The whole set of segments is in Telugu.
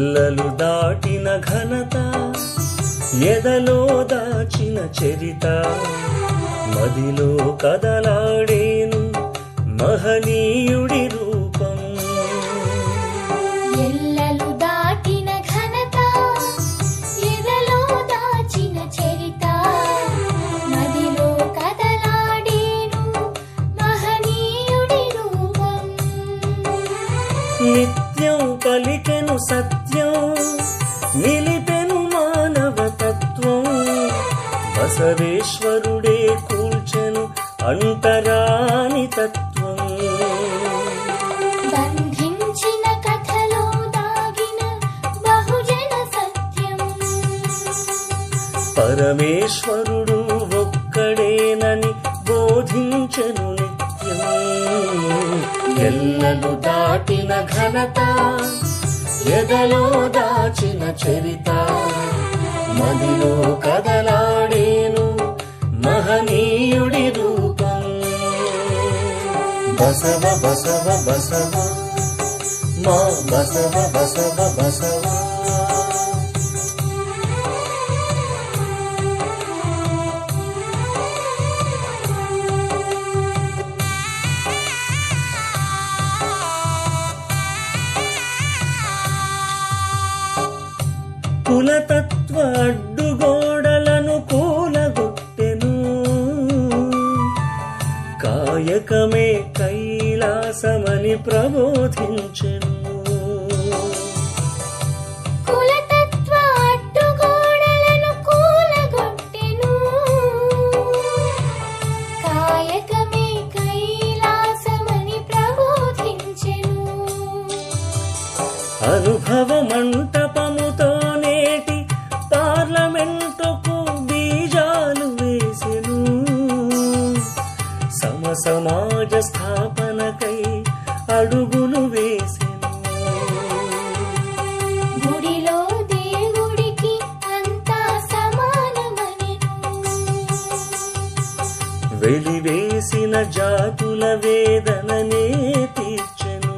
ఎల్లలు దాటిన ఘనత ఎదలో దాచిన చరిత మదిలో కదలాడేను మహనీయుడి రూపం. ఎల్లలు దాటిన ఘనత ఎదలో దాచిన చరిత మదిలో కదలాడేను మహనీయుడి రూపం. నిత్యం పలికెను సత్యం నిలిపెను మానవతత్వం బసవేశ్వరుడే కూల్చెను అంతరాని తత్వం. బంధించిన కథలో దాగిన బహుజన సత్యం పరమేశ్వరుడు ఒక్కడేనని బోధించెను నిత్యం. ఎల్లలు దాటిన ఘనత ఎదలో దాచిన చరిత మదిలో కదలాడేను మహనీయుడి రూపం. బసవ బసవ బసవ మా బసవ బసవ బసవ. కులతత్వ అడ్డుగోడలను కూలగొట్టెను కాయకమే కైలాసమని ప్రబోధించెను. కులతత్వ అడ్డుగోడలను కూలగొట్టెను కాయకమే కైలాసమని ప్రబోధించెను. అనుభవ మంటపముతో నేటి పార్లమెంటుకు బీజాలు వేసెను సమాజ స్థాపనకై అడుగులు వేసెను. గుడిలో దేవుడికి అంతా సమానమనెను వెలివేసిన జాతుల వేదననే తీర్చెను.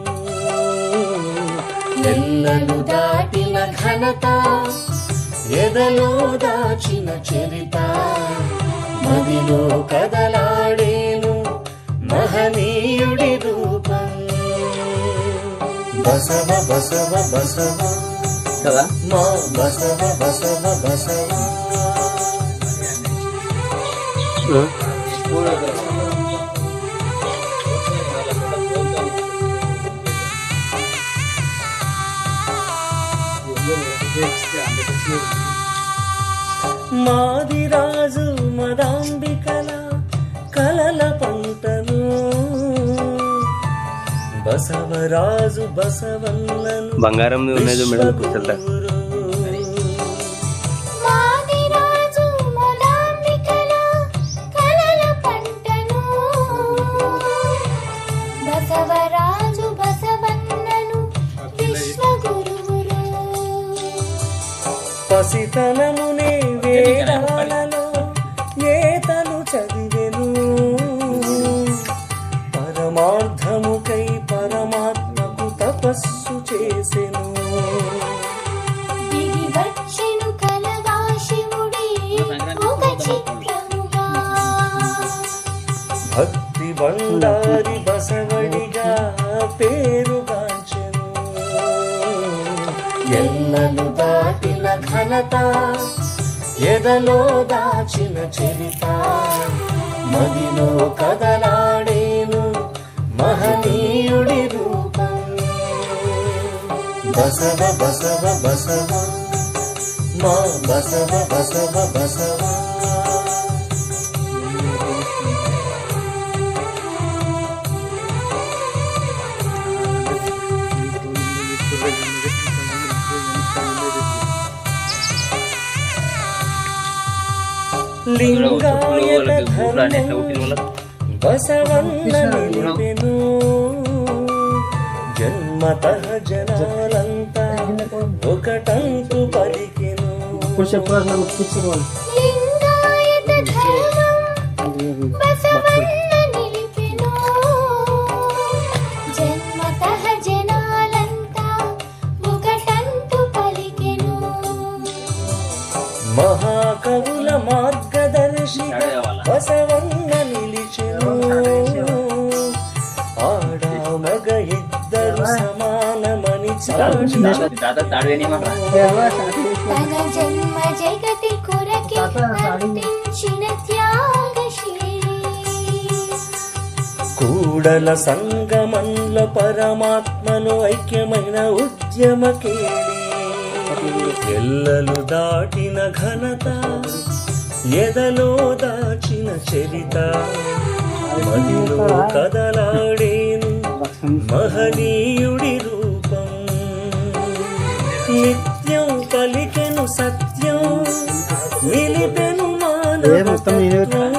ఎల్లలు దాటిన ఘనత ఎదలో దాచిన చరిత మదిలో కదలాడేను మహనీయుడి రూపం. బసవ బసవ బసవ కదా మా బసవ బసవ బసవ. మాదిరాజు మదాంబికల కలల పంటను బసవరాజు బసవన్నను బంగారం ఉన్నది మేడం కూర్చుంటా. మాదిరాజు మదాంబికల కలల పంటను బసవరాజు బసవన్నను విశ్వగురువురు. పసితనమునే వేదాలలో ఏతను చదివెను పరమార్థముకై పరమాత్మకు తపస్సు చేసెను. దిగి వచ్చెను కలగా శివుడే ఒక చిత్రముగా భక్తి బండారి బసవడిగా పేరుగాంచెను. ఎల్లలు దాటిన ఘనత ఎదలో దాచిన చరిత మదిలో కదలాడేను మహనీయుడి రూపం. బసవ బసవ బసవ మా బసవ బసవ బసవ. లింగాయత ధర్మం బసవన్న నిలిపెను జన్మతః జనాలంతా ఒకటంతు పలికెను. లింగాయత ధర్మం బసవన్న నిలిపెను జన్మతః జనాలంతా ఒకటంతు మహాకవుల మార్గదర్శి బసవన్న నిలిచెను ఆడ మగ ఇద్దరు సమానమని చాటి తన జన్మ జగతి కొరకే అర్పించిన త్యాగశీలి కూడల సంగమంలో పరమాత్మను ఐక్యమైన ఉద్యమకేళి ఎల్లలు దాటిన ఘనత ఎదలో దాచిన చరిత మదిలో కదలాడేను మహనీయుడి రూపం నిత్యం పలికెను సత్యం నిలిపెను మానవత్వం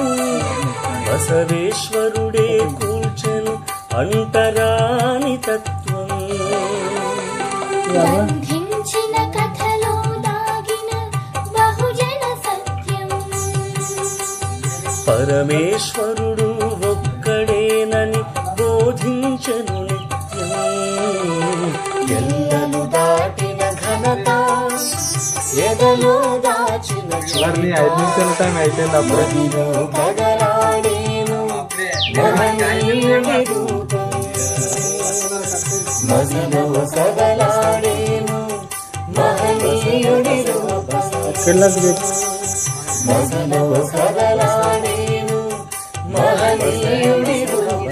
బసవేశ్వరుడే కూల్చెను అంటరాని తత్వం బంధించిన కథలో దాగిన బహుజన సత్యం పరమేశ్వరుడు ఒక్కడేనని బోధించెను నిత్యం ఎల్లలు దాటిన ఘనత ఎదలో దాచిన మదిలో కదలాడేను మహనీయుడి రూపం మదిలో కదలాడేను మహనీయుడి రూపం మదిలో కదలాడేను మహనీయుడి రూపం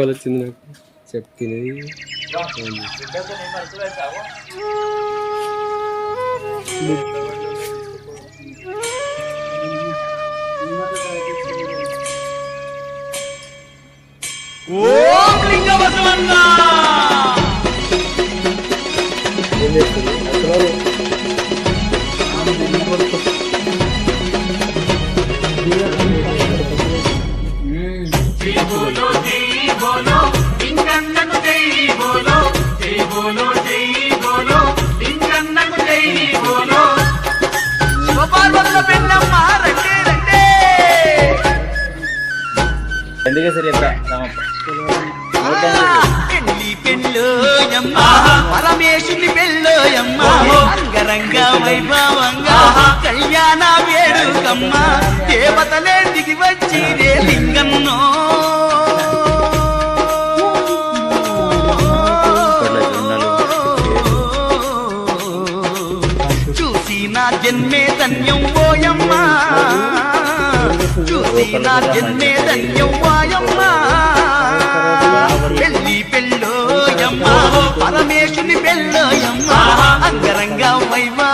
వచ్చింది నాకు చెప్తినది ఎందుకే సరే పరమేశుని పెళ్ళోయమ్మ అంగరంగ వైభవంగా కళ్యాణ వేడుకమ్మ దేవతలే దిగి వచ్చి రే లింగన్నో చూసి నా జన్మే ధన్యం ఓయమ్మ చూసి నా జన్మే ధన్యం వాయమ్మ పెళ్ళి పెళ్ళోయమ్మ పరమేశుని పెళ్ళోయమ్మ అంగరంగ వైభవ